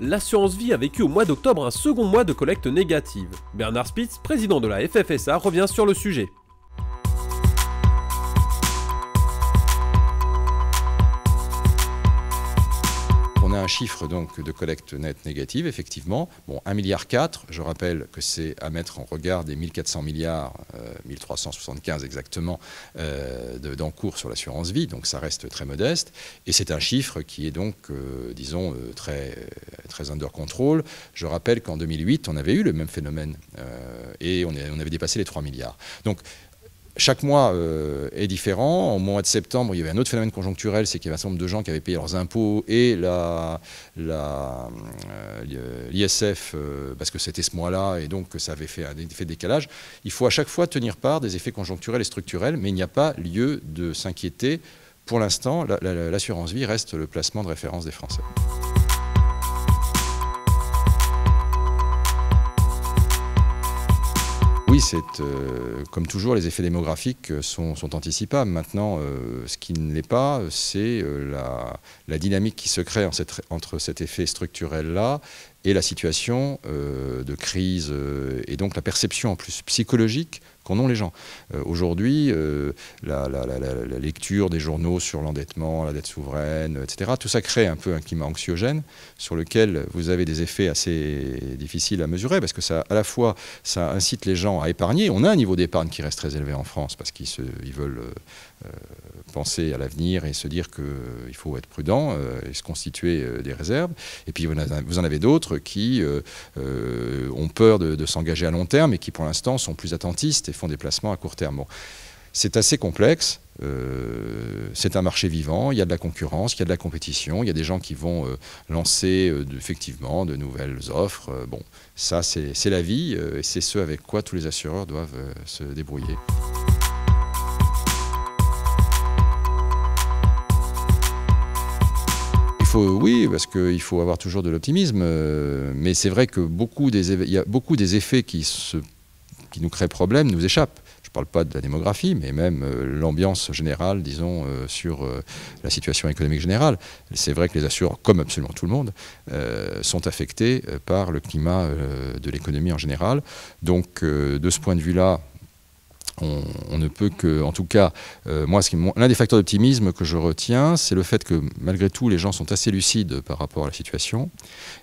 l'assurance vie a vécu au mois d'octobre un second mois de collecte négative. Bernard Spitz, président de la FFSA, revient sur le sujet. On a un chiffre donc de collecte nette négative, effectivement. Bon, 1,4 milliard, je rappelle que c'est à mettre en regard des 1400 milliards, 1375 exactement, d'encours sur l'assurance vie, donc ça reste très modeste. Et c'est un chiffre qui est donc, disons, très under control. Je rappelle qu'en 2008, on avait eu le même phénomène et on avait dépassé les 3 milliards. Donc, chaque mois est différent. Au mois de septembre, il y avait un autre phénomène conjoncturel, c'est qu'il y avait un certain nombre de gens qui avaient payé leurs impôts et l'ISF parce que c'était ce mois-là et donc ça avait fait un effet de décalage. Il faut à chaque fois tenir part des effets conjoncturels et structurels, mais il n'y a pas lieu de s'inquiéter. Pour l'instant, l'assurance vie reste le placement de référence des Français. Oui, comme toujours, les effets démographiques sont anticipables. Maintenant, ce qui ne l'est pas, c'est la dynamique qui se crée entre cet effet structurel-là et la situation de crise et donc la perception en plus psychologique qu'en ont les gens. Aujourd'hui, la lecture des journaux sur l'endettement, la dette souveraine, etc., tout ça crée un peu un climat anxiogène sur lequel vous avez des effets assez difficiles à mesurer parce que ça, à la fois, ça incite les gens à épargner. On a un niveau d'épargne qui reste très élevé en France parce qu'ils veulent penser à l'avenir et se dire qu'il faut être prudent et se constituer des réserves. Et puis vous en avez d'autres qui ont peur de s'engager à long terme et qui pour l'instant sont plus attentistes et font des placements à court terme. Bon, c'est assez complexe, c'est un marché vivant, il y a de la concurrence, il y a de la compétition, il y a des gens qui vont lancer effectivement de nouvelles offres. Bon, ça c'est la vie et c'est ce avec quoi tous les assureurs doivent se débrouiller. Oui, parce qu'il faut avoir toujours de l'optimisme, mais c'est vrai que il y a beaucoup des effets qui nous créent problème nous échappent. Je ne parle pas de la démographie, mais même l'ambiance générale, disons, sur la situation économique générale. C'est vrai que les assureurs, comme absolument tout le monde, sont affectés par le climat de l'économie en général. Donc, de ce point de vue-là, on ne peut que, en tout cas, moi, l'un des facteurs d'optimisme que je retiens, c'est le fait que, malgré tout, les gens sont assez lucides par rapport à la situation,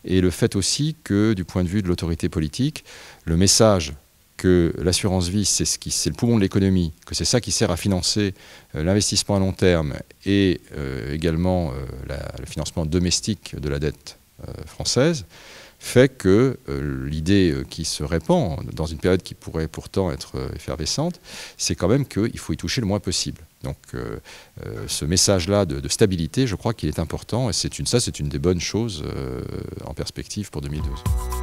et le fait aussi que, du point de vue de l'autorité politique, le message que l'assurance vie, c'est le poumon de l'économie, que c'est ça qui sert à financer l'investissement à long terme et également le financement domestique de la dette française, fait que l'idée qui se répand dans une période qui pourrait pourtant être effervescente, c'est quand même qu'il faut y toucher le moins possible. Donc ce message-là de stabilité, je crois qu'il est important et c'est une des bonnes choses en perspective pour 2012.